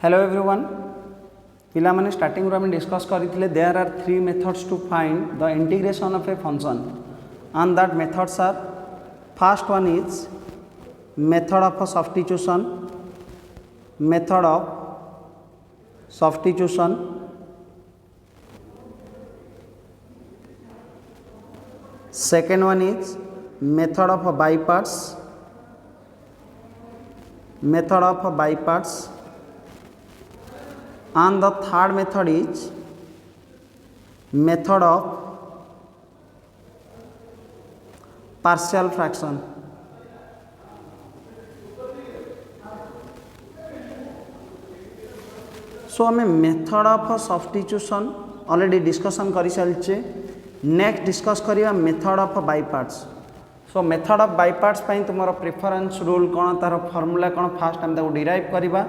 Hello everyone. पिलामाने starting आम discuss करते there are three methods to find the integration of a function and that methods are first one is method of substitution second one is method of by parts and the third method is method of partial fraction. So आम method of substitution already discussion कर सारी next discuss करिया method of by parts. So method of by parts पई तुमरो preference rule कौन तार formula कौन fast आम ताको डिराइव करिबा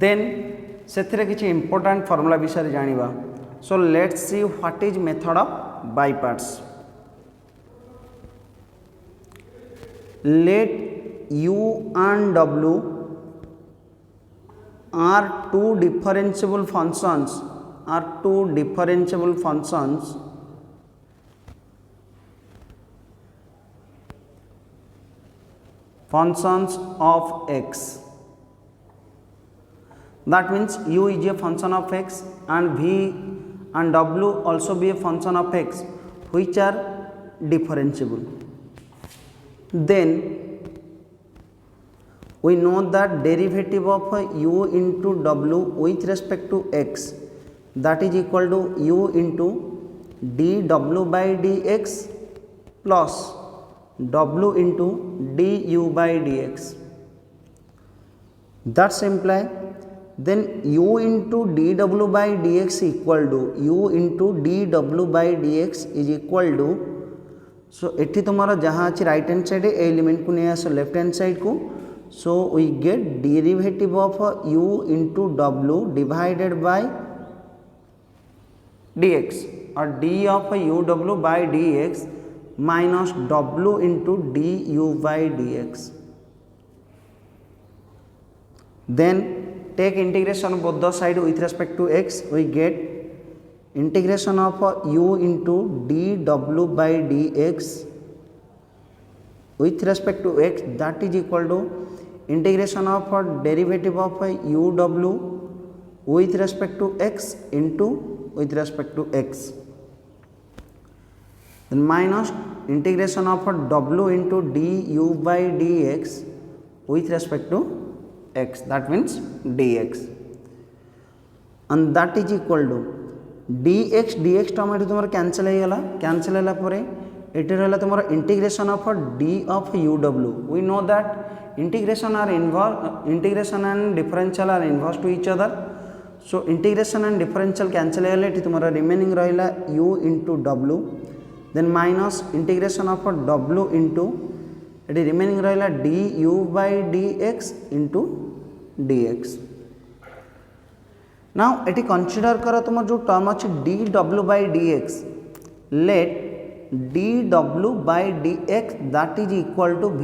देन से किसी इंपोर्टेंट फॉर्मूला विषय जानिबा. So let's see what is method of by parts. Let u and w are two differentiable functions of x. That means u is a function of x and v and w also be a function of x which are differentiable. Then we know that derivative of u into w with respect to x, that is equal to u into dw by dx plus w into du by dx. That's imply then u into dw by dx equal to u into dw by dx is equal to, so एठी तुम्हारा जहाँ अच्छी right hand side है element को नहीं आसो left hand side को. So we get derivative of u into w divided by dx और d of uw by dx minus w into du by dx. Then take integration both the side with respect to x. We get integration of u into dw by dx with respect to x, that is equal to integration of derivative of uw with respect to x into with respect to x, then minus integration of w into du by dx with respect to x, that means dx, and that is equal to dx term ये तुम cancel होगा ये रहा तुम integration of d of uw. We know that integration and differential are inverse to each other. So integration and differential cancel होगा ये तुम remaining रहा u into w, then minus integration of w into ये remaining रहा du by dx into dx. Now ये consider कर तुम जो टर्म अच्छे dw by dx, let dw by dx that is equal to v.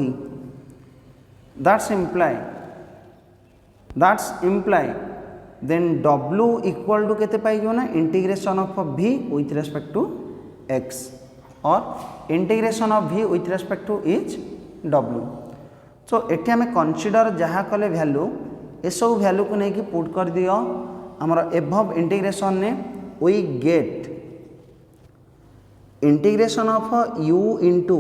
That's imply then w equal to केते पाई जो ना integration of v with respect to x और integration of v with respect to each w. सो एठी आम consider जहाँ कले value ये सब वैल्यू को लेकिन पुट कर दियो आमर एभव इंटीग्रेशन ने we get integration of u into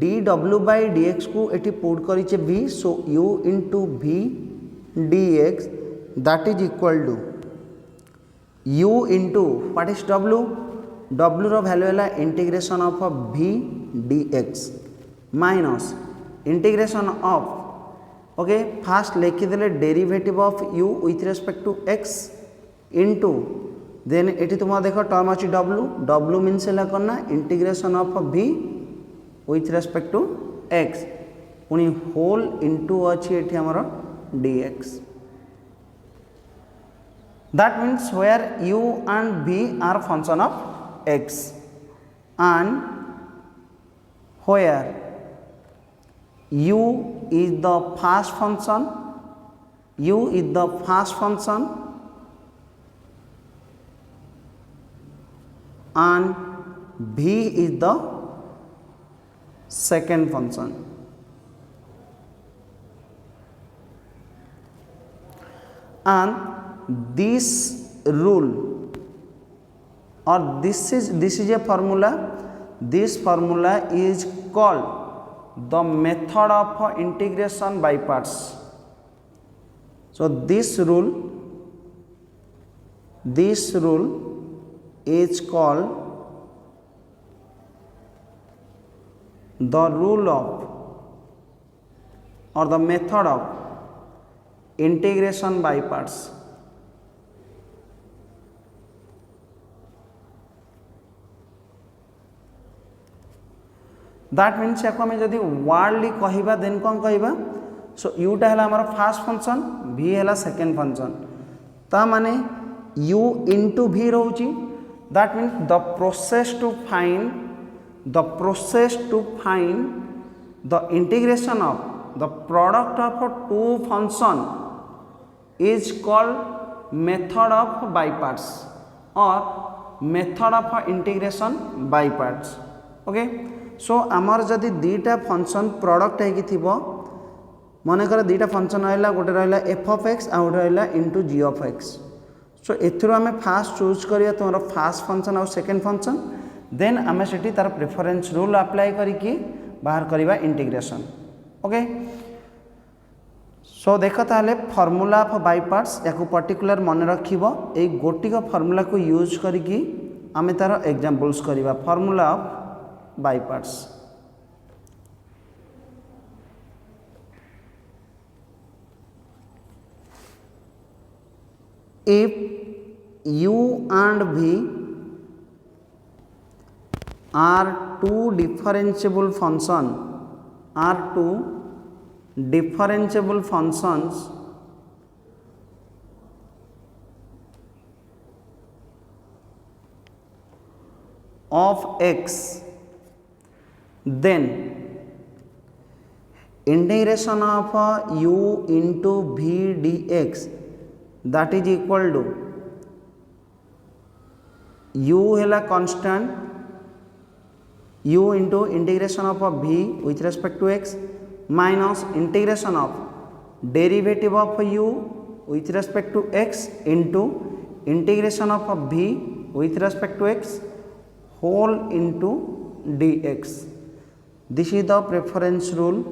dw by dx को एठी पुट करिचे v. So u into v dx that is equal to u into what is w रो वैल्यू है integration of v dx minus integration of okay first लिखिदे derivative of u with respect to x into then एटी तुम देख term अच्छी w means है कौन ना integration of v with respect to x पुणी होल इंटू अच्छी एटी आमर dx. That means where u and v are function of x and where u is the first function u is the first function and v is the second function. And this rule or this is a formula. This formula is called the method of integration by parts. So this rule is called the rule of or the method of integration by parts. That means याको आम जदि वार्डली कहवा then कौन कहवा सो Utah है आमर first function भी है सेकेंड फंक्शन ता माने u इंटू v रोची that means the process to find the integration of the product of two function is called method of by parts or method of integration by parts. Okay so आमर जदि दीटा function product है मनकर दीटा function रहा गोटे रहा F of x आ गोटे रहा into g of x. सो एथुर आम fast choose करिया तुम फास्ट फंक्शन और सेकेंड फंक्शन देन आम से तार प्रेफरेंस रूल अप्लाई करके बाहर करवा इंटीग्रेशन. ओके सो देख ताले फॉर्मूला ऑफ बाय पार्ट्स या पर्टिकुलर मन रखिबो ए गोटिक फॉर्मूला को यूज करके आम तार एग्जांपल्स करवा. Formula of by parts if u and v are two differentiable functions of x, then integration of u into v dx that is equal to u है constant u into integration of v with respect to x minus integration of derivative of u with respect to x into integration of v with respect to x whole into dx. This is the preference rule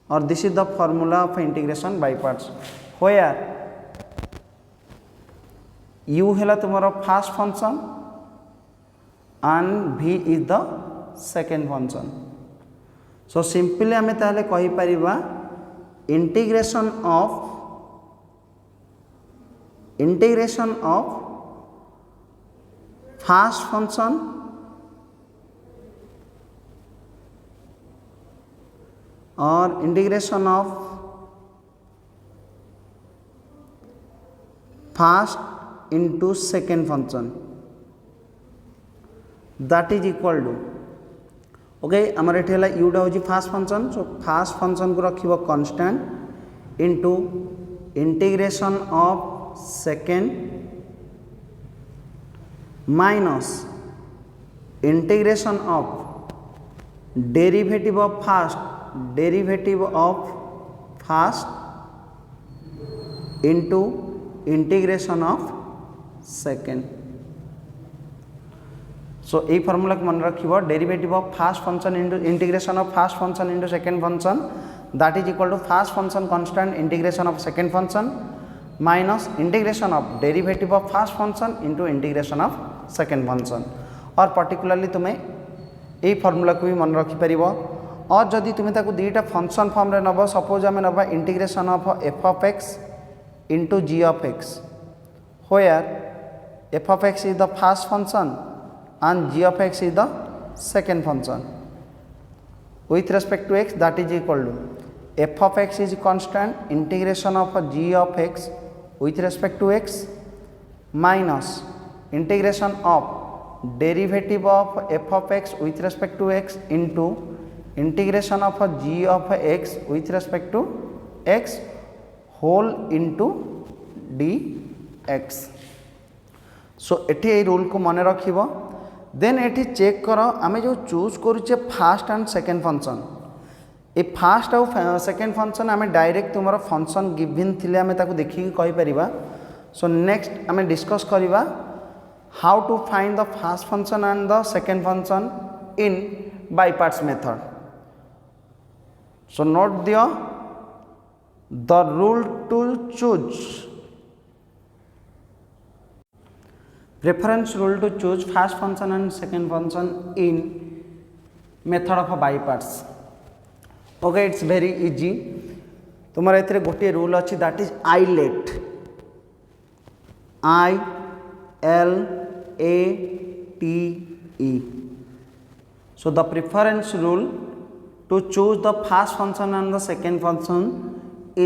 or this is the formula of integration by parts where u है तुम्हारा fast function and v is the second function. So simply आम ताले कहि परिबा integration of fast function or integration of fast into second function that is equal to okay आमर ये है यूटा हूँ first function. So first function को रखिबो constant into integration of second minus integration of derivative of first into integration of second. So ये formula को मन रखिबो derivative of first function into integration of first function into second function that is equal to first function constant integration of second function minus integration of derivative of first function into integration of second function. और particularly तुम्हें यही formula को भी मन रखिपर. और जदि तुम्हें ताको दीटा फंक्शन फॉर्म रे नब सपोज आम नबा integration of f of x into g of x where f of x is the first function and g of x is the second function with respect to x that is equal to f of x is constant integration of g of x with respect to x minus integration of derivative of f of x with respect to x into integration of g of x with respect to x whole into d x. So एटी ये rule को मन रख। Then eighty check कर आम जो choose करुचे first and second function, ये फास्ट आउ सेकेंड फंक्शन आम डायरेक्ट तुम फंक्शन गिवन थिले आम देखिए कहीपर। सो नेक्स्ट आम डिस्कस करवा how to find the first function and the second function in by parts method. So note दियो the rule to choose preference rule to choose first function and second function in method of by parts. Okay, it's very easy. तुम्हारे एथिरे गोटे rule अच्छी that is ILATE, I L A T E. So the preference rule to choose the first function and the second function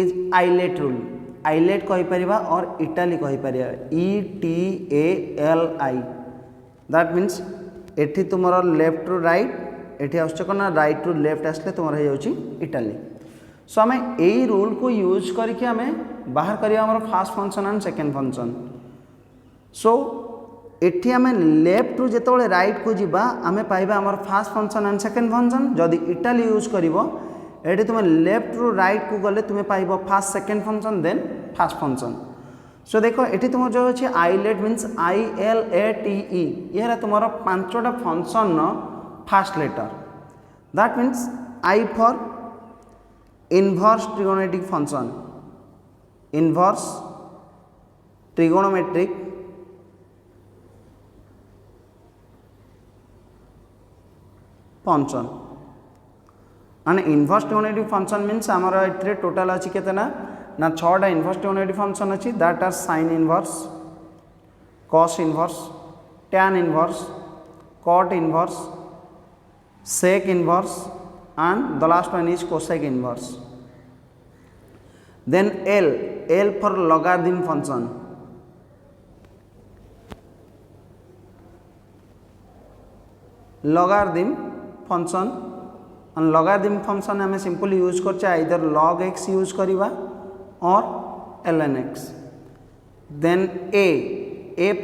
is ILATE rule. ILATE कहीपर और ETALI कहीपर ETALI। That means एठी तुम left to right एठी आस ना right to left आसले तुम Italy. सो आम यही रूल को यूज करके आम बाहर करिया first function and second function. So एठी आम लेफ्ट टू जिते राइट को जीवा आम पाइबा आमर first function and second function. जदि इटाली यूज करिवो एटी तुम लेफ्ट रू राइट को गले तुम पाइब first second function then first function. So देखो एटी तुम जो अच्छे आइलेट मीन्स ILATE ये तुम पांचटा function first letter. That means I for inverse trigonometric function, inverse trigonometric function. and inverse trigonometric function means आमर ए टोटाल अच्छी के ना 6टा inverse trigonometric function अच्छी that are sin inverse, cos inverse, tan inverse, cot inverse, sec inverse and the last one is cosec inverse. Then L for logarithm function, logarithm function and logarithm function हमें simply use करचे either log x use करिबा और ln x. Then A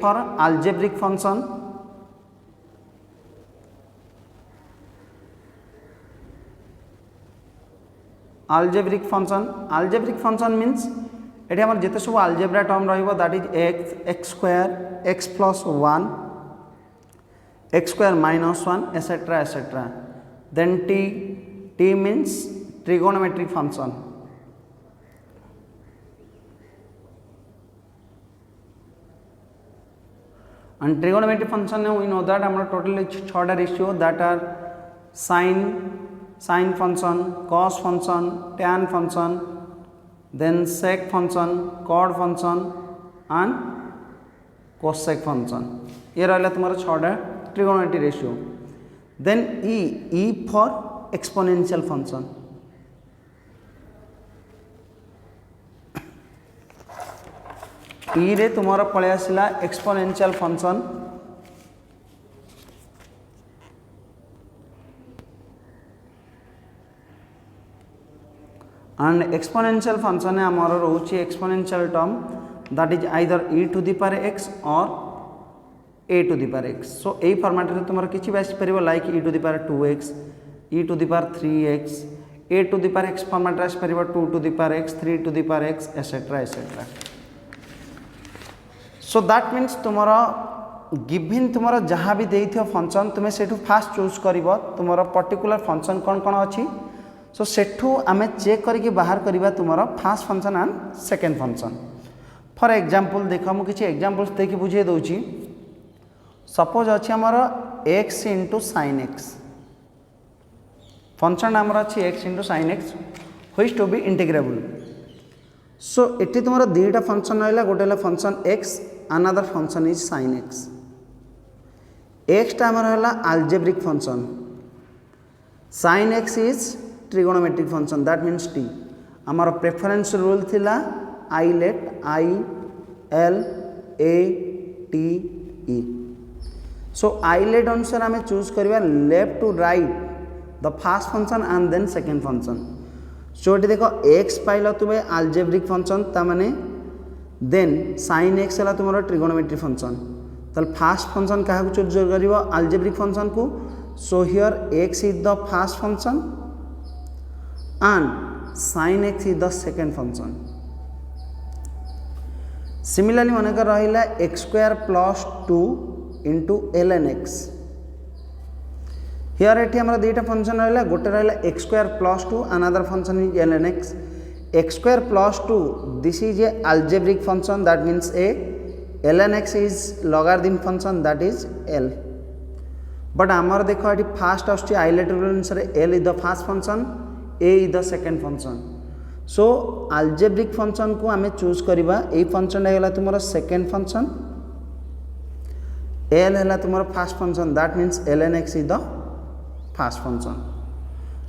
for algebraic function, algebraic function means eighty हमर जेते सब algebra term रहिबो that is x square x plus 1 x square minus 1 etc. Then T means trigonometric function. And trigonometric function we know that our total 6टा ratio that are sin function, cos function, tan function, then sec function, cot function and cosec function. ये रहला तुम्हारा 6टा trigonometric ratio. Then E for exponential function. E रे तुम्हारा पळे आसिला exponential function. And exponential function है हमारा रोचे exponential term that is either e to the power x or a to the power x. So a format रे तुम्हारा किछि भी आसी परिबो like e to the power 2x, e to the power 3x, a to the power x format रे आसी परिबो 2 to the power x, 3 to the power x etc. So that means तुम्हारा given तुम्हारा जहाँ भी देइथियो फंक्शन तुमे Sethu fast choose करिवो तुम्हारा particular function कोन अछि. सो सेठू आमे चेक करके बाहर करिबा तुम्हारा fast function and second function. For example देखो मु किछि एग्जांपल्स देखि बुझे दउछि. सपोज अछि हमारा x into sin x function हमर अछि x into sin x which to be integrable. So एटी तुम्हारा दुईटा फंक्शन रहला गोटे हला function x another function is sin x. x टा हमर हला algebraic function, sin x is trigonometric function that means t. हमारा प्रेफरेंस रूल थिला आइलेट ILATE. सो आइलेट अनुसार आम चूज करवा left to right the first function and then second function. So ये देख एक्स पाइल तुम्हें आलजेब्रिक फंक्शन ताने then sin x है तुम ट्रिगोनोमेट्री फंक्शन तो फास्ट फंक्शन क्या चूज कर आलजेब्रिक फंक्शन को so here x is the first function and sin x is the second function similarly मनकर रहा x square plus 2 into ln x here एटी आम दुईटा फंक्शन रहा गोटे रहा x square plus 2 another function is ln x x square plus 2 this is a algebraic function that means a ln x is logarithm function that is l but आमर देख ये fast आसुची आइलेट रूल अनुसार l is the first function a is the second function so algebraic function को आमे choose करबा ए function हेला तुमरो सेकंड फंक्शन l हेला तुमरो first function that means ln x is the first function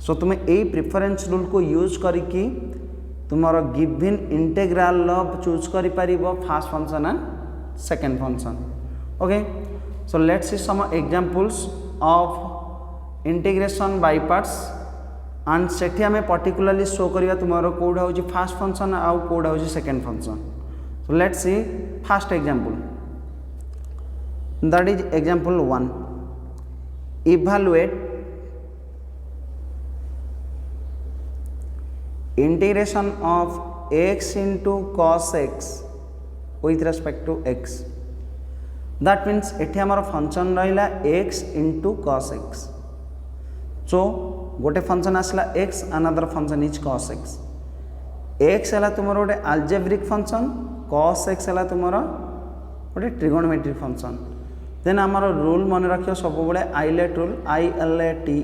so तुमे ए प्रेफरेंस रूल को यूज करिकी तुम्हारा गिवन इंटेग्राल चूज कर first function and second function okay so let's see some examples of integration by parts and सेठी आमे particularly show करिया तुम्हारा कोडा होची फर्स्ट फंक्शन आउ कोडा होची second function so let's C first example that is example 1 evaluate integration of x into cos x with respect to x that means एठी हमारा फंक्शन रहिला x into cos x so गोटे function आसला x another function is cos x x हला तुमरो गोटे algebraic function cos x हला तुमरो गोटे trigonometric function then हमारा रूल मन रखियो सब बळे islet rule ILATE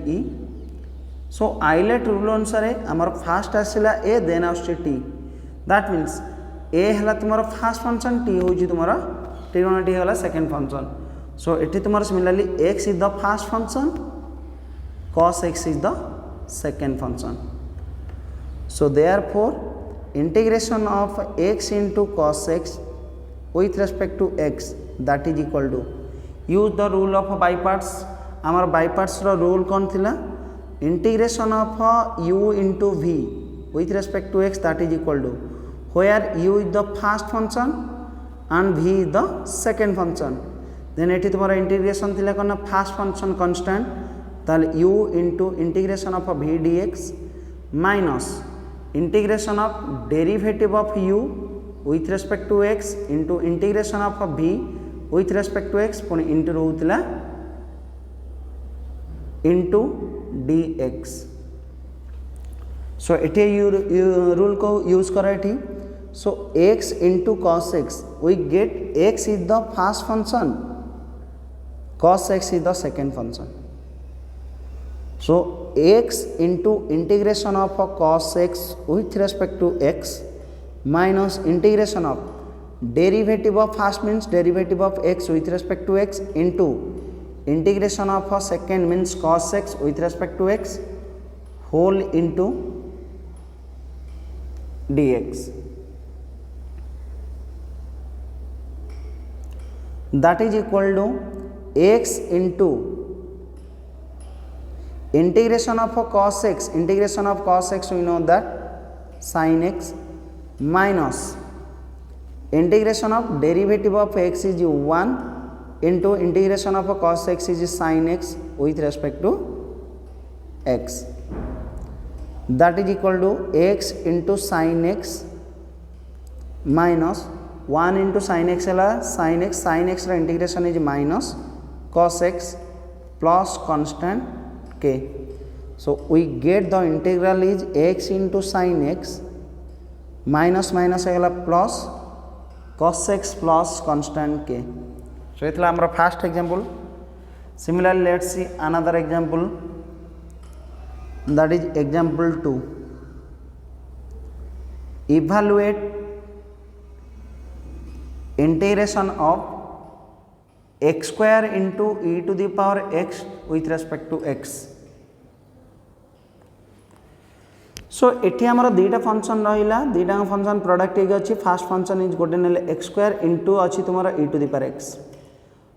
so islet rule अनुसार आमर फास्ट आसला ए देन आसुची टी दैट मीन्स ए है तुम फास्ट फंक्शन टी हूँ तुम ट्रिगोनोमेट्री है सेकेंड फंक्शन सो ये तुम similarly x is the first function cos x is the second function so therefore integration of x into cos x with respect to x that is equal to use the rule of by parts आमर bye parts रो rule कौन थिला integration of u into v with respect to x that is equal to where u is the first function and v is the second function then एठी तुम्हारा integration थिला कोन first function constant ताल u into integration of v dx minus integration of derivative of u with respect to x into integration of v with respect to x पुनी into रहउतला into dx सो eighty rule को use करा eighty so x into cos x we get x is the first function cos x is the second function so x into integration of cos x with respect to x minus integration of derivative of first means derivative of x with respect to x into integration of a second means cos x with respect to x whole into dx that is equal to x into integration of a cos x integration of cos x we know that sin x minus integration of derivative of x is 1 into integration of a cos x is sin x with respect to x that is equal to x into sin x minus 1 into sin x है sin x रा integration is minus cos x plus constant k so we get the integral is x into sin x minus minus है plus cos x plus constant k so it is our first example similarly let's see another example that is example 2 evaluate integration of x square into e to the power x with respect to x so एटी आमर दुईटा function रहा दुईटा function product एक अच्छी fast function is गोटे ने x square into अच्छी तुम e to the power x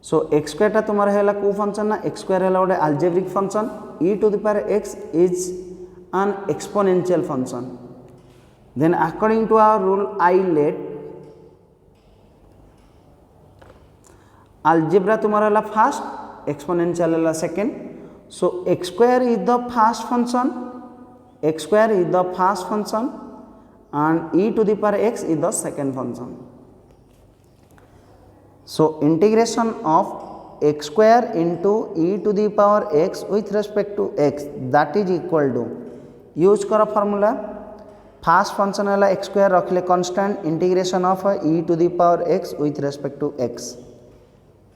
so x square तुम है कौ फंक्शन ना एक्स स्क्वायर है गोटे algebraic function e to the power x is an exponential function then according to our rule I let algebra तुम्हारा ला first exponential ला second so x square is the first function and e to the power x is the second function. So integration of x square into e to the power x with respect to x that is equal to use करो formula first function है x square रखले constant integration of e to the power x with respect to x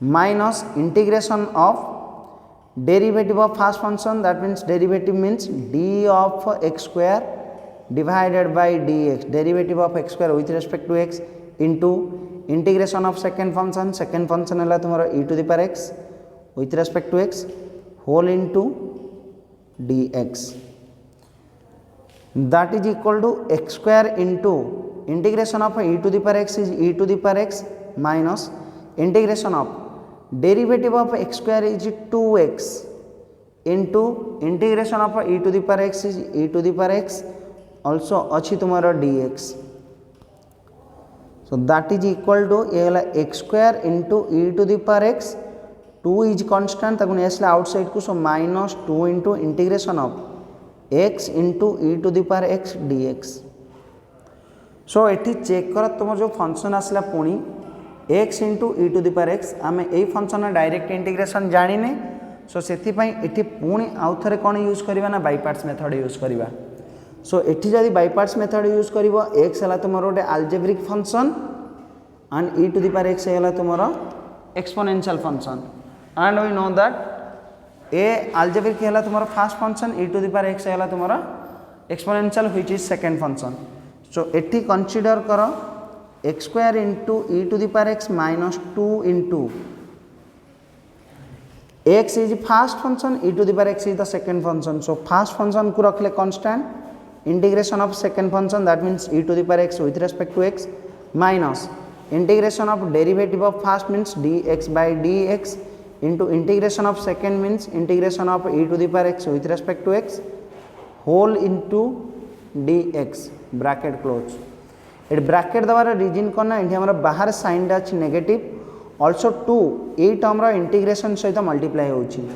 minus integration of derivative of first function that means derivative means d of x square divided by dx derivative of x square with respect to x into integration of second function है तुम्हारा e to the power x with respect to x whole into dx that is equal to x square into integration of e to the power x is e to the power x minus integration of derivative of x square is 2x into integration of e to the power x is e to the power x also अच्छी तुम्हारा dx so that is equal to ये वाला x square into e to the power x 2 is constant तक उन्हें ऐसे outside को so minus 2 into integration of x into e to the power x dx सो एठी check कर तुम जो फंक्शन आसला पुणी x into e to the power x आम यही फंक्शन डायरेक्ट इंटीग्रेशन जाने सो से एठी पुणी आउ थे कौन यूज करवा ना बाय पार्ट्स मेथड यूज करवा सो एठी जदि बाय पार्ट्स मेथड यूज कर x है तुम गोटे algebraic function and e to the power x है तुम exponential function and we know that ए आल्जेब्रिक है तुम्हारा first function e to the power x है तुम्हारा exponential which is second function so एठी कंसीडर करो x square into e to the power x minus 2 into x is first function e to the power x is the second function so first function को रखले constant integration of second function that means e to the power x with respect to x minus integration of derivative of first means dx by dx into integration of second means integration of e to the power x with respect to x whole into dx bracket close it bracket द्वारा reason करना ये हमारा बाहर sign अच्छी negative also 2 ये term integration सहित multiply होची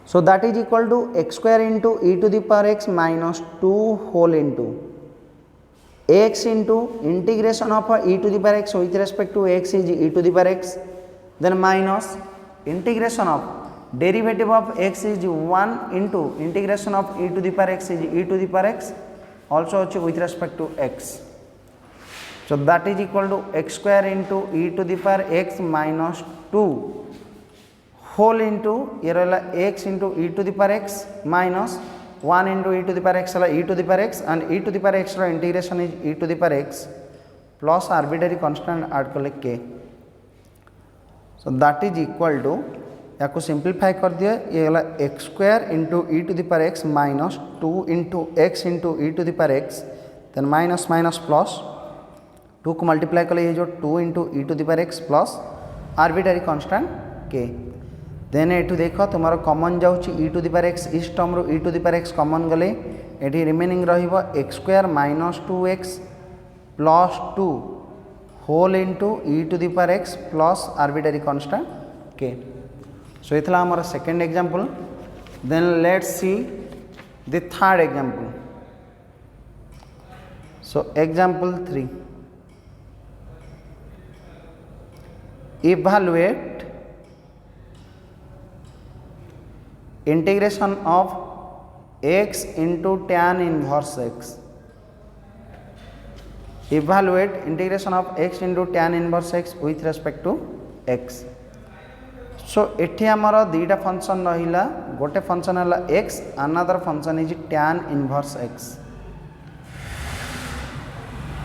so that is equal to x square into e to the power x minus 2 whole into x into integration of e to the power x with respect to x is e to the power x then minus integration of derivative of x is 1 into integration of e to the power x is e to the power x also with respect to x so that is equal to x square into e to the power x minus 2 whole into x into e to the power x minus 1 into e to the power x e to the power x and e to the power x integration is e to the power x plus arbitrary constant add कले k so that is equal to या को simplify कर दिए ये गला x square into e to the power x minus 2 into x into e to the power x then minus minus plus 2 को multiply कले ये जो 2 into e to the power x plus arbitrary constant k then एठू देख तुम common जाऊँगी e to the power x इस term रू e to the power x common गले ये रिमेनिंग रहिबो x square minus 2x plus 2 whole into e to the power x plus arbitrary constant k so ये हमारा second example then let's see the third example so example 3 evaluate integration of x into tan inverse x evaluate integration of x into tan inverse x with respect to x so एठी हमारा दीटा function रहिला गोटे function है x another function is tan inverse x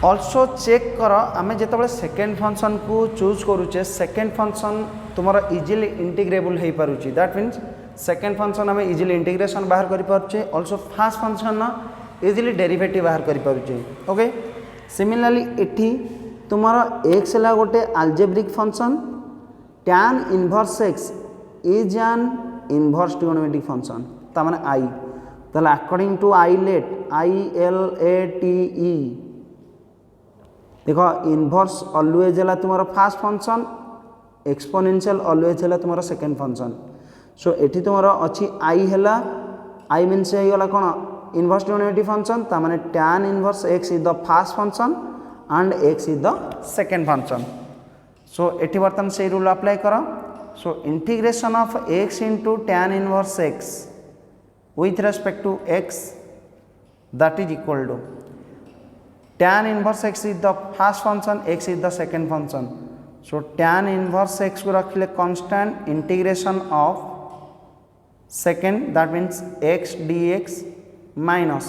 also check कर आम जो second function को choose करुचे सेकेंड फंक्शन तुम इजिली इंटीग्रेबल हो पारुची दैट मीन्स सेकेंड फंक्शन आम इजिली इंटीग्रेशन बाहर कर पारुचे also first function easily derivative बाहर कर पारुचे ओके सिमिलरली एठी तुम्हारा x है गोटे algebraic function tan inverse x is an inverse trigonometric function तार आई ताहले अकॉर्डिंग टू ILATE देखो इनवर्स ऑलवेज है तुम फास्ट फंक्शन एक्सपोनेंशियल ऑलवेज है तुम सेकेंड फंक्शन सो एटी तुम अच्छी आई है आई मीन्स होगा कौन इनवर्स डिनोमिनेटिव फंक्शन ताने tan inverse x is the first function and x is the second function so eighty बर्तमान से रूल अप्लाई कर सो integration of x into tan inverse x with respect to x that is equal to tan inverse x is the first function, x is the second function. So tan inverse x को रखिले constant integration of second that means x dx minus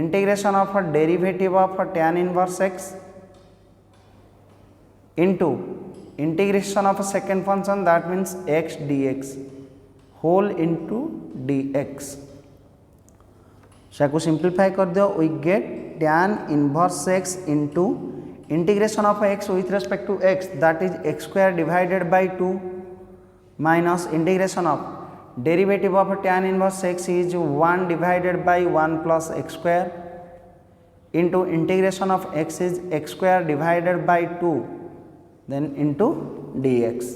integration of a derivative of a tan inverse x into integration of a second function that means x dx whole into dx. So simplify कर दो we get tan inverse x into integration of x with respect to x that is x square divided by 2 minus integration of derivative of tan inverse x is 1 divided by 1 plus x square into integration of x is x square divided by 2 then into dx.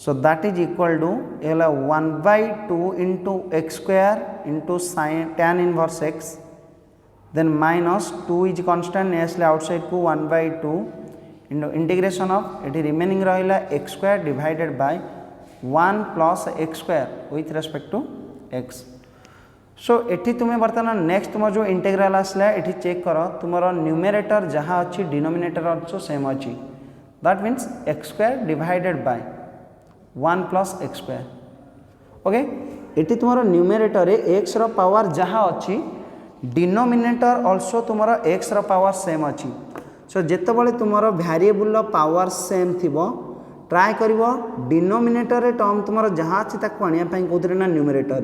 So that is equal to 1 by 2 into x square into sin tan inverse x then minus 2 is constant नेसले outside को 1 by 2 into integration of it remaining रहिला x square divided by 1 plus x square with respect to x. So एठी तुम्हें बर्तमान next तुम जो integral आसला एठी check करो तुमरो न्यूमरेटर जहाँ अच्छी डिनोमिनेटर also सेम अच्छी that means x square divided by 1 plus x square. Okay eighty तुम न्यूमरेटर x रो पावर जहाँ अच्छी डिनोमिनेटर ऑल्सो तुम x रो पावर सेम अच्छी. सो जितेबाला तुम वेरिएबल पावर सेम थी ट्राए कर डिनोमिनेटर टर्म तुम जहाँ अच्छी ताको आने कौन ना न्यूमरेटर.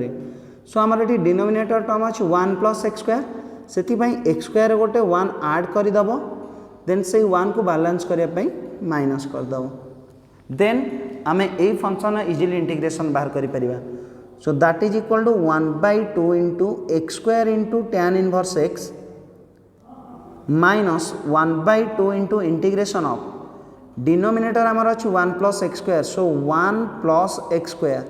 सो आमर ये डिनोमिनेटर टर्म अच्छी 1 प्लस एक्स स्क्वायर से एक्स स्क्वायर गोटे 1 ऐड करदेव देन से 1 को बैलेंस करने माइनस करदेव देन आम यही फंक्शन इजिली इंटीग्रेशन बाहर करें. So that is equal to 1 by 2 into x square into tan inverse x minus 1 by 2 into integration of denominator आमर अच्छी 1 plus x square so 1 plus x square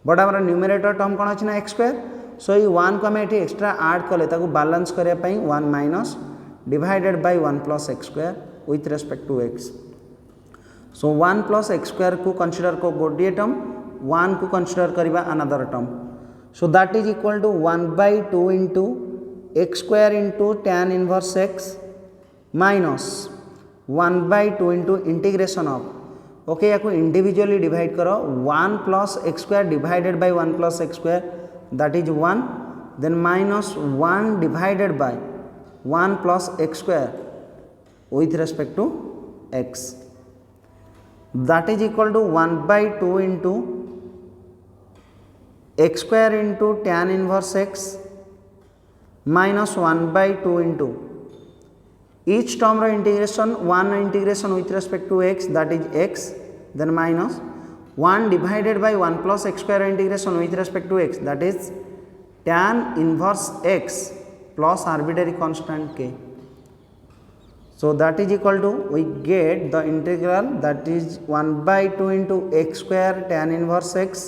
but आम numerator term कौन अच्छी ना x square. सो ये 1 को आम ये एक्सट्रा ऐड कले बैलेंस करने 1 minus divided by 1 plus x square with respect to x. So 1 plus x square को कंसीडर को गोटे टर्म 1 को कंसीडर करवा another term. So that is equal to 1 by 2 into x square into tan inverse x minus 1 by 2 into integration of okay या individually divide करो 1 plus x square divided by 1 plus x square that is 1 then minus 1 divided by 1 plus x square with respect to x. That is equal to 1 by 2 into x square into tan inverse x minus 1 by 2 into each term integration 1 integration with respect to x that is x then minus 1 divided by 1 plus x square integration with respect to x that is tan inverse x plus arbitrary constant k. So that is equal to we get the integral that is 1 by 2 into x square tan inverse x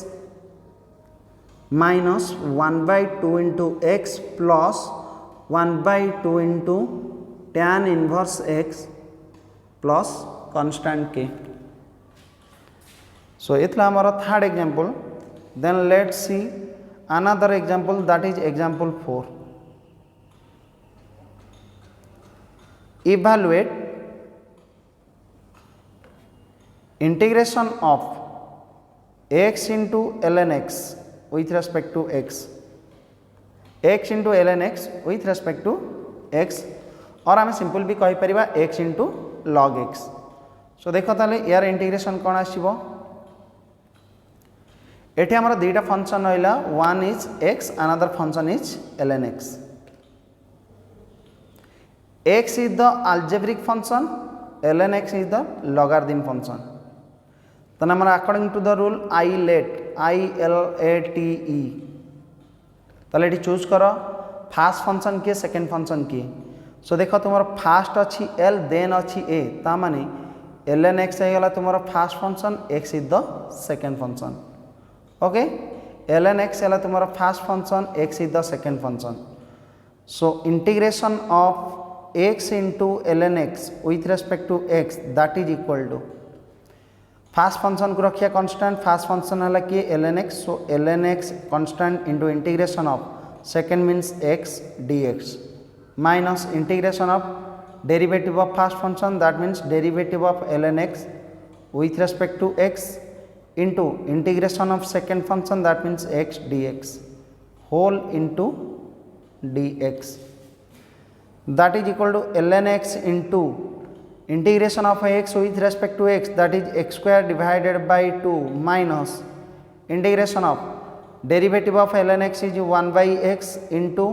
minus 1 by 2 into x plus 1 by 2 into tan inverse x plus constant k. So itla hamara third example. Then let's see another example that is example 4. Evaluate integration of x into ln x with respect to x into ln x with respect to x और आम simple भी कही परिबा x into log x. सो देख ताले यार integration कौन आसीबो एठी हमर दुईटा फंक्शन रहिला one is x another function is ln x. x is the algebraic function ln x is the logarithm function. then according to the rule ILATE ताले ये चूज कर फास्ट फंक्शन किए सेकेंड फंक्शन किए सो देख तुम fast अच्छी L then अच्छी ए ता माने ln x होगा तुम first function x is the second function okay ln x है तुम first function x is the second function so integration of x into ln x with respect to x that is equal to first function को रखिए constant first function है कि ln x सो ln x constant into integration of second means x dx minus integration of derivative of first function that means derivative of ln x with respect to x into integration of second function that means x dx whole into dx that is equal to ln x into integration of x with respect to x that is x square divided by 2 minus integration of derivative of ln x is 1 by x into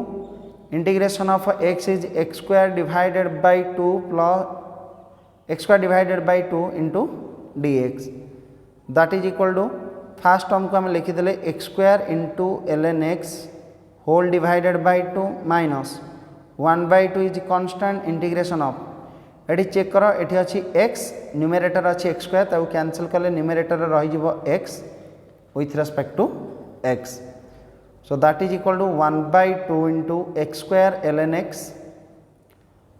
integration of x is x square divided by 2 plus x square divided by 2 into dx that is equal to first term को हम लिखिदेले x square into ln x whole divided by 2 minus 1 by 2 is constant integration of एटी check कर एटी अच्छी x numerator अच्छी x square ताऊ cancel कले numerator रही x with respect to x so that is equal to 1 by 2 into x square ln x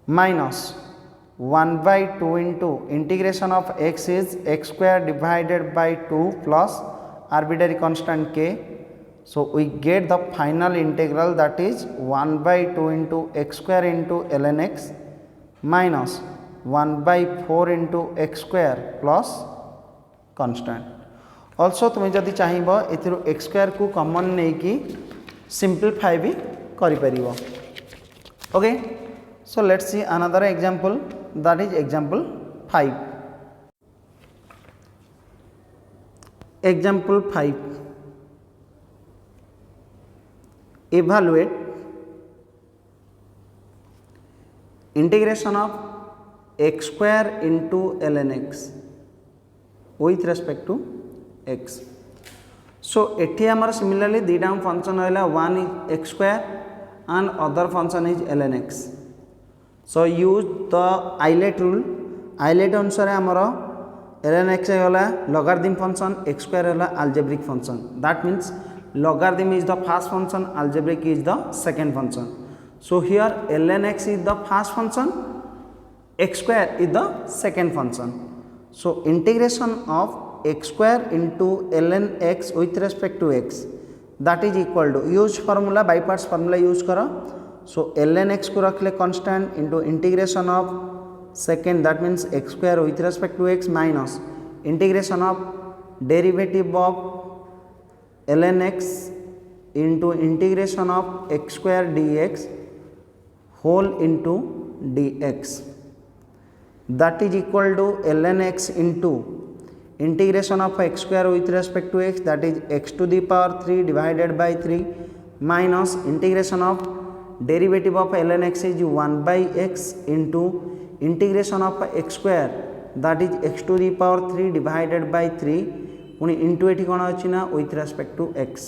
minus 1 by 2 into integration of x is x square divided by 2 plus arbitrary constant k so we get the final integral that is 1 by 2 into x square into ln x minus 1 by 4 into x square plus constant also तुम्हें जदि चाहब a x square को common नहीं कि simplify भी कर okay so let's see another example that is example 5 example 5 evaluate integration of x square into ln x with respect to x so एटी आमर सिमिलरली दीटा फंक्शन रहा one is x square and other function is ln x so use the ILATE rule ILATE अनुसार आमर ln x होगा logarithm function x square है algebraic function that means logarithm is the first function algebraic is the second function so here ln x is the first function x square is the second function so integration of x square into ln x with respect to x that is equal to use formula by parts formula use करो so ln x को रख ले constant into integration of second that means x square with respect to x minus integration of derivative of ln x into integration of x square dx whole into dx that is equal to ln x into integration of x square with respect to x that is x to the power 3 divided by 3 minus integration of derivative of ln x is 1 by x into integration of x square that is x to the power 3 divided by 3 पुणी into eighty कौन अच्छी ना with respect to x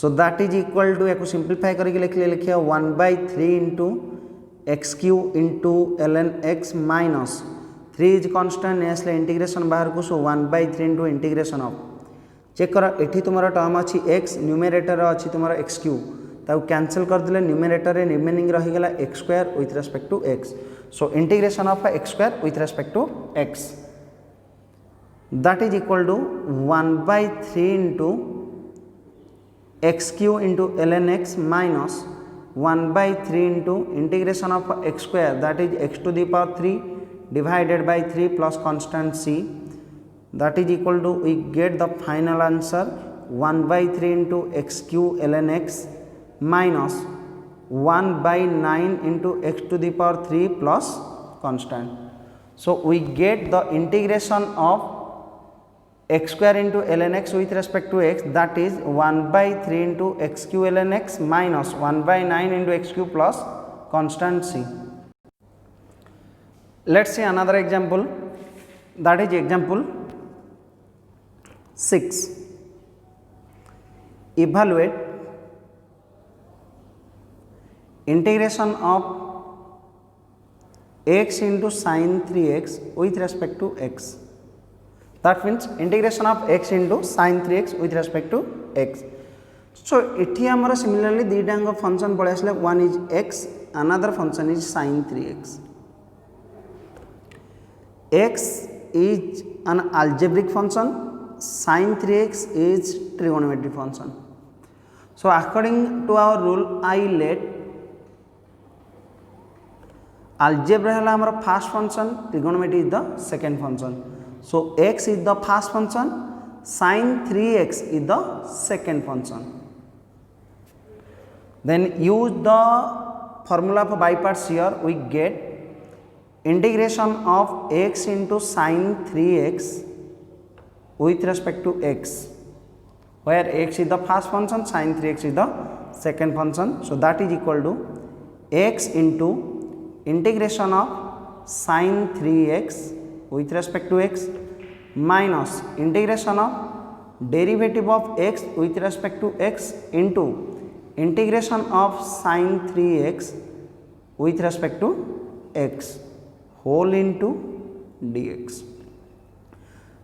so that is equal to या simplify करके लिखिए 1 by 3 into x cube into ln x minus 3 is constant इसलिए integration बाहर को so 1 by 3 into integration of check कर एठी तुम टर्म अच्छी x न्यूमरेटर अच्छी तुम एक्स क्यूब ताकू कैंसल करदे न्यूमरेटर रिमेनिंग रहीगला x square with respect to x so integration of x square with respect to x that is equal to 1 by 3 into x cube into ln x minus 1 by 3 into integration of x square that is x to the power 3 divided by 3 plus constant c that is equal to we get the final answer 1 by 3 into x cube ln x minus 1 by 9 into x to the power 3 plus constant. So we get the integration of x square into ln x with respect to x that is 1 by 3 into x cube ln x minus 1 by 9 into x cube plus constant c. Let's see another example that is example 6 evaluate integration of x into sin 3x with respect to x. That means integration of x into sin 3x with respect to x. So इठी आमर similarly दीटांग function पड़े आसले, one is x, another function is sin 3x. x is an algebraic function, sin 3x is trigonometric function. So according to our rule, I let algebra है हमारा first function, trigonometry is the second function. So x is the first function, sin 3x is the second function. Then use the formula for by parts here, we get integration of x into sin 3x with respect to x, where x is the first function, sin 3x is the second function. So that is equal to x into integration of sin 3x with respect to x minus integration of derivative of x with respect to x into integration of sin 3x with respect to x whole into dx.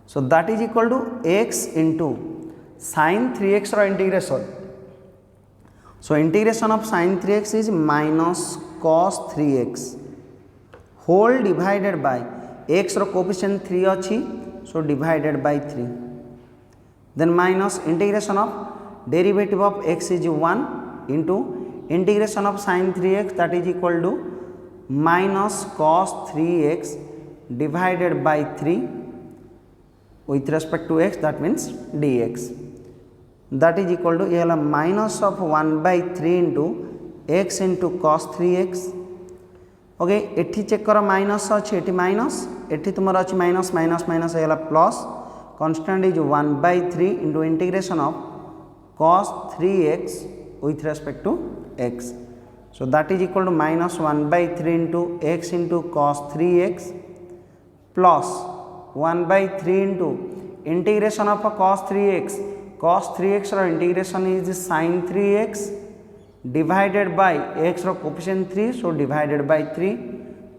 So that is equal to x into sin 3x or integration. So integration of sin 3x is minus cos 3x whole divided by x ro coefficient 3 अछि, so divided by 3. Then minus integration of derivative of x is 1 into integration of sin 3x, that is equal to minus cos 3x divided by 3 with respect to x, that means dx. That is equal to ये minus of 1 by 3 into x into cos 3x. Okay एठी check कर minus अच्छे, एठी minus, एठी तुमर अच्छी minus minus minus है plus, constant is 1 by 3 into integration of cos 3x with respect to x. So that is equal to minus 1 by 3 into x into cos 3x plus 1 by 3 into integration of cos 3x. Cos 3x or integration is sin 3x divided by x ro coefficient 3, so divided by 3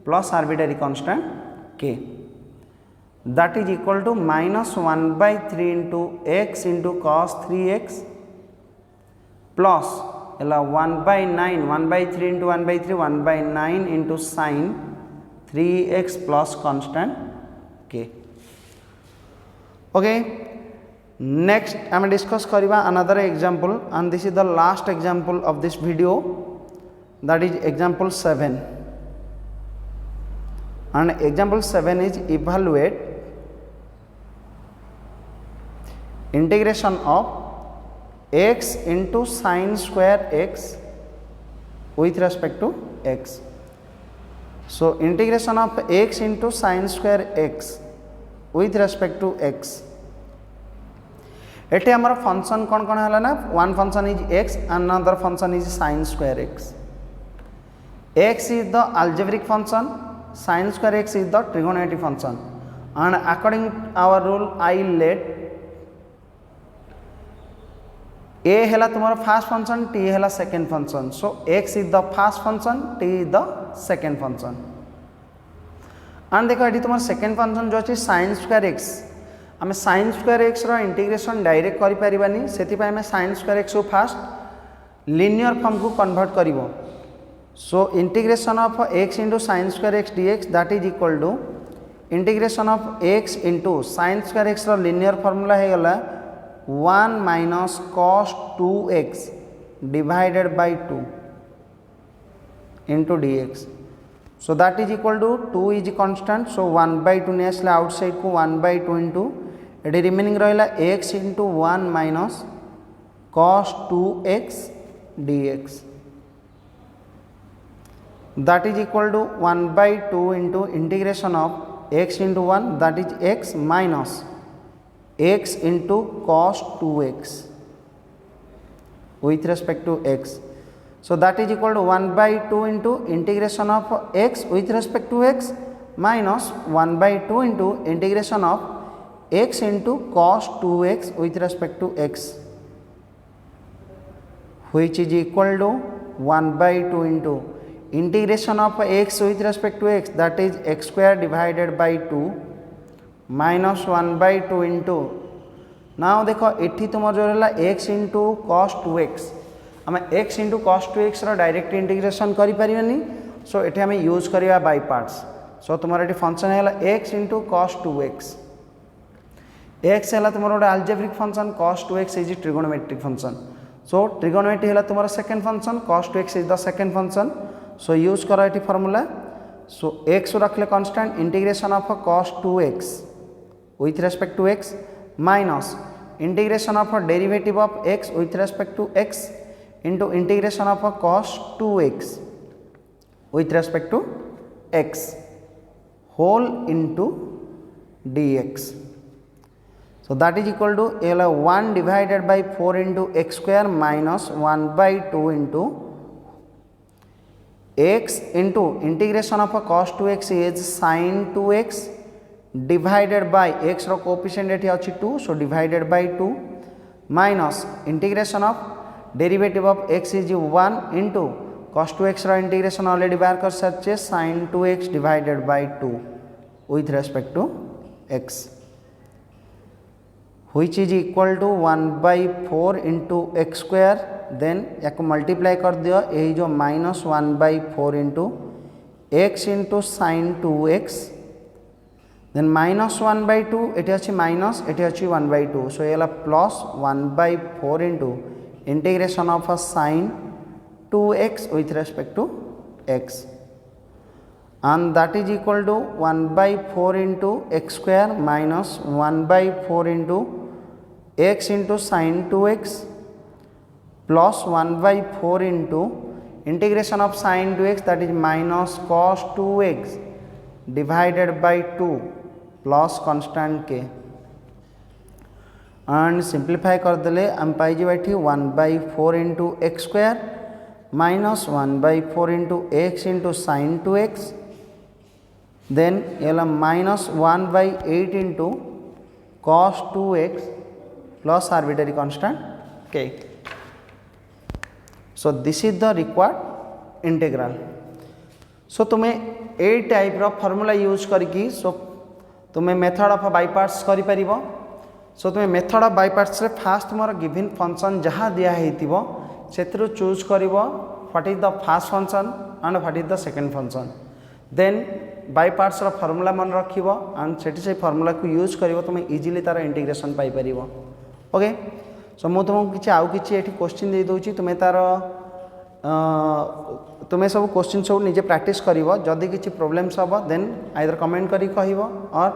plus arbitrary constant k. That is equal to minus 1 by 3 into x into cos 3x plus 1 by 9, 1 by 3 into 1 by 3, 1 by 9 into sin 3x plus constant k. Okay. Next I am discuss kariba another example, and this is the last example of this video, that is example 7. And example 7 is evaluate integration of x into sin square x with respect to x. So integration of x into sin square x with respect to x. एटे हमारा function कौन कौन है ना, one function is x, another function is sin square x. x is the algebraic function, sin square x is the trigonometric function, and according to our rule I let a है तुम्हारा first function, t है second function. So x is the first function, t is the second function. And देखो ये तुम्हारा second function जो अच्छी sin square x, आम sin square x रो इंटीग्रेशन डायरेक्ट करि परिबानी, सेतिपय आम sin square x को फास्ट लिनियर फॉर्म को कन्वर्ट करिवो. So integration of x into sin square x dx, that is equal to integration of x into sin square x रो linear formula है गला 1 minus cos 2x divided by 2 into dx. So that is equal to 2 is constant, so 1 by 2 ने आसले outside को 1 by 2 into eighty remaining रहा x into 1 minus cos 2x dx. That is equal to 1 by 2 into integration of x into 1, that is x minus x into cos 2x with respect to x. So that is equal to 1 by 2 into integration of x with respect to x minus 1 by 2 into integration of x into cos 2x with respect to x, which is equal to 1/2 into integration of x with respect to x, that is x square divided by 2 minus 1/2 into, now देख एठी तुम जो रहा x into cos 2x, आम x into cos 2x direct integration करें, सो ये आम use करवा बाय पार्ट्स। सो तुम ये फंक्शन है x into cos 2x, x है तुम गोटे algebraic function, cos 2x is trigonometric function. So trigonometry है तुम second function, cos 2x is the second function. So use कर ये फर्मूला। सो x रखले constant, integration of cos 2x with respect to x minus integration of derivative of x with respect to x into integration of cos 2x with respect to x whole into dx. So that is equal to 1 divided by 4 into x square minus 1/2 into x into integration of cos 2x is sin 2x divided by x रो coefficient एठी अछि 2, सो divided by 2 minus integration of derivative of x is 1 into cos 2x row integration already बाहर कर सच्चे sin 2x divided by 2 with respect to x, which is equal to 1/4 into x square, then याको multiply कर दियो, यही जो minus 1/4 into x into sin 2x, then minus 1/2 eighty अच्छी minus eighty अच्छी 1/2, सो ये plus 1/4 into integration of a sin 2x with respect to x, and that is equal to 1/4 into x square minus 1/4 into x into sin 2x plus 1/4 into integration of sin 2x, that is minus cos 2x divided by 2 plus constant k, and simplify कर देले हम पाई जे 1/4 into x square minus 1/4 into x into sin 2x, then ये minus 1/8 into cos 2x plus arbitrary constant k. So this is the required integral. So तुम्हें ए type रो formula use करके सो तुम्हें method of by parts करि परिबो। So तुम्हें method of by parts रे first तुमर given function जहाँ दिया हेतिबो सेथरु चूज करिवो what is the first function and what is the second function, then by parts रो फॉर्मूला मन रखिवो एंड सेठी से फॉर्मूला को यूज करिवो तुम्हें इजीली तार इंटीग्रेशन पाई परिबो। ओके, सो मु तुमको किछि आउ किछि एठी क्वेश्चन दे दोछि, तुम्हें तार तुम्हें सब क्वेश्चन सब निजे प्रैक्टिस करिवो, जदि किछि प्रॉब्लम्स हबो देन आइदर कमेंट करी कहिवो और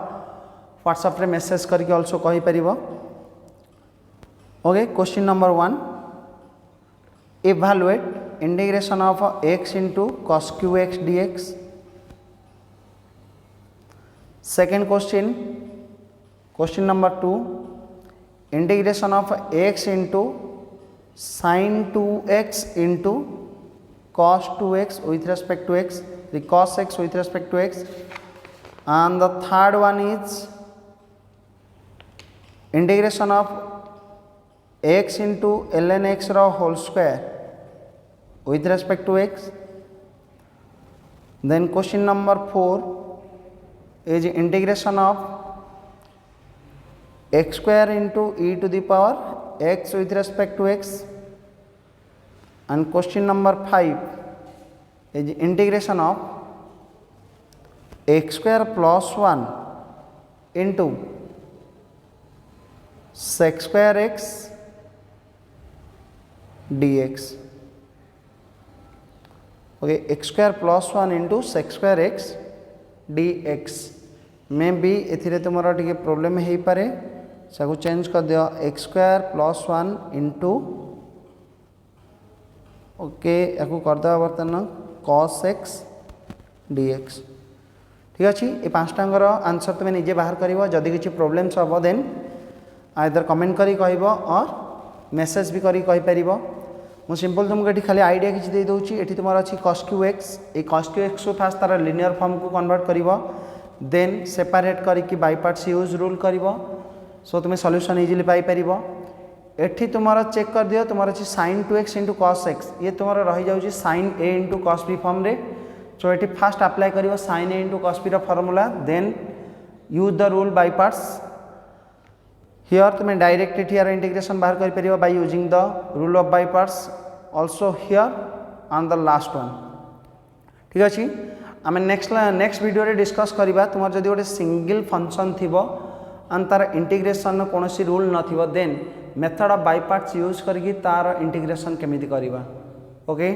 व्हाट्सएप रे मेसेज करके आल्सो कहि परिवो। Okay, question number 1, evaluate integration of x into cos qx dx. Second question, question number 2, integration of x into sin 2x into cos 2x with respect to x, the cos x with respect to x, and the third one is integration of x into ln x raw whole square with respect to x. Then question number 4 is integration of x square into e to the power x with respect to x, and question number 5 is integration of x square plus 1 into sec square x dx. Okay, x square plus 1 into sec square x dx में भी एथिरे तुमरा टिके problem हे पारे, साको change कर दियो x square plus 1 into okay याकू कर दो बर्तमान cos x dx। ठीक अच्छे, ये पांचटांगर आंसर तुम्हें निजे बाहर करिवो, जदि किछि प्रॉब्लम्स हबो देन आइदर कमेंट करी कहबो और मेसेज भी करी कहि परिबो। मु सिंपल तुमको एठी खाली आइडिया किछि दे दोछि। एठी तुमार अछि cos qx, ए cos qx को फास्ट तार लिनियर फॉर्म को कन्वर्ट करिवो, देन सेपरेट करिकि बाय पार्ट्स यूज रूल करिवो, सो तुम्हें सॉल्यूशन इजीली पाई परिबो। एठी तुम्हारा चेक कर दियो तुम्हारा अच्छी sin 2x into cos x ये तुम्हारा रही जाऊँगी sin a into cos b form रे सो ये फास्ट अप्लाई कर sin a into cos b formula then use the rule by parts here तुम्हें डायरेक्ट यार इंटीग्रेशन बाहर कर परिबा by using the rule of by parts also here on the last one ठीक अच्छे आम नेक्स्ट वीडियो रे डिस्कस करवा तुम जब गोटे सिंगल फंक्शन थी एंड तार इंटीग्रेशन कौन रूल नथिबो then method of by parts use करके तार इंटीग्रेशन केमिति करवा ओके।